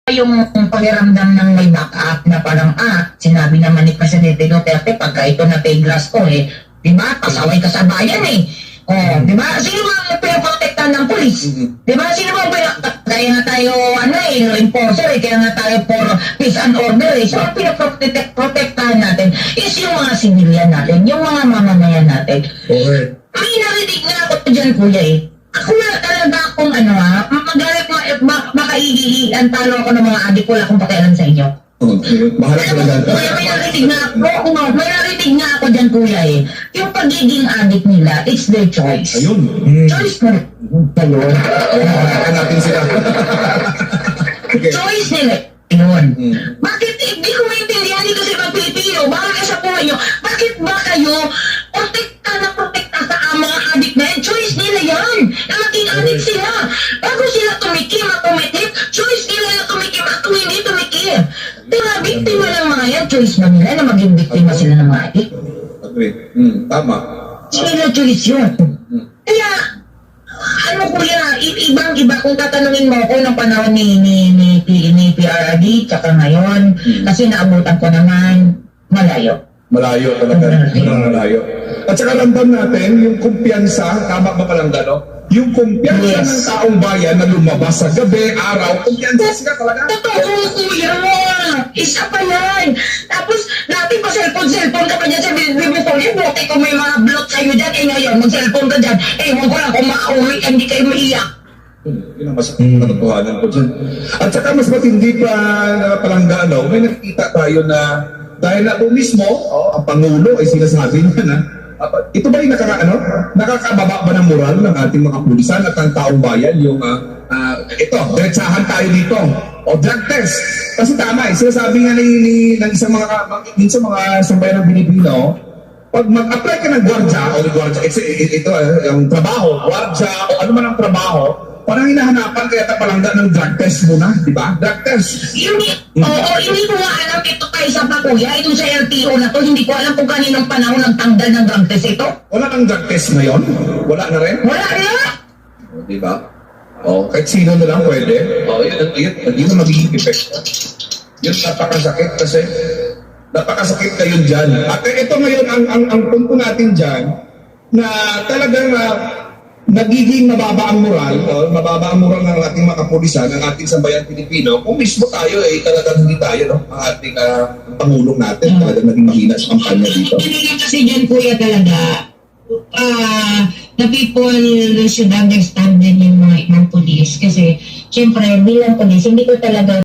yung pakiramdam ng may backup na parang, sinabi naman ni Presidente Duterte, pagka ito na glass ko di ba, pasaway ka sa bayan di ba, sino ba pinaprotektahan ng polis? Di ba, sino ba kaya nga tayo, enforcer kaya nga tayo for peace and order so ang pinaprotektahan natin is yung mga civilian natin, yung mga mamamayan natin. Okay. May narinig na ako dyan, kuya Ako na talaga akong magalit makaihihian talo ako ng mga adik, wala akong pakialam sa inyo. Bahala ka lang. May narinig na ako dyan, kuya Yung pagiging adik nila, it's their choice. Ayun. Choice mo kayo. Kaya natin sila. Okay. Choice nila. Yun. Bakit, hindi ko maintindihan dito sa ibang Pilipino, bakit sa buhay nyo, bakit ba kayo protekta sa mga adik na yan? Choice nila yan, na maging adik sila. Bago sila tumikim at tumikim, choice nila na tumikim at hindi tumikim. Diba, biktima ng mga yan, choice na nila na maging biktima sila ng mga adik. Agree. Tama. Sila choice yun. Kaya, kuya, ibang-iba kung tatanungin mo ako ng panahon ni PRRD tsaka ngayon, kasi naabutan ko naman malayo. Malayo talaga. Malayo. At saka ramdam natin yung kumpiyansa, tama ba palang gano? Yung kumpiyansa ng taong bayan na lumabas sa gabi, araw, kumpiyansa sila talaga. Totoo, kuya! Isa pa yan! Tapos, dati pa cellphone ka pa dyan sa bibukol. Buti kung may mga block sa'yo dyan, ngayon, mag-cellphone ka dyan. Huwag ko lang kung makauwi, hindi kayo maiyak. Yun ang mas katotohanan ko dyan. At saka mas matindi pa palang gano, may nakikita tayo na dahil na po mismo, ang Pangulo ay sinasabi niya na ito ba yung nakakababa ba ng moral ng ating mga pulisan at ang taong bayan yung ito, diretsahan tayo dito o drug test. Kasi tama sinasabi nga ng isang mga sambayan ng Pilipino, pag mag-apply ka ng gwardya ito yung trabaho, gwardya o ano man ang trabaho, parang hinahanapan kaya tapalangga ng drug test muna, di ba? Drug test. Hindi ko nga alam ito kayo sa pa, kuya. Itong sa LTO na to, hindi ko alam kung kaninong panahon nagtanggal ng drug test ito. Wala kang drug test ngayon? Wala na rin? Wala na! Di ba? Kahit sino na lang pwede. Yun ang magiging epekto. Yun, napakasakit kasi. Napakasakit na yun dyan. At ito ngayon, ang punto natin dyan, na talagang nagiging mababa ang moral ng ating mga kapulisan, ng ating sambayan Pilipino, kung mismo tayo talagang hindi tayo, ang ating pangulong natin, talagang naging mahina sa kampanya dito. Hindi kasi dyan, kuya, talaga, the people should understand din yung mga pulis kasi, syempre, bilang pulis, hindi ko talaga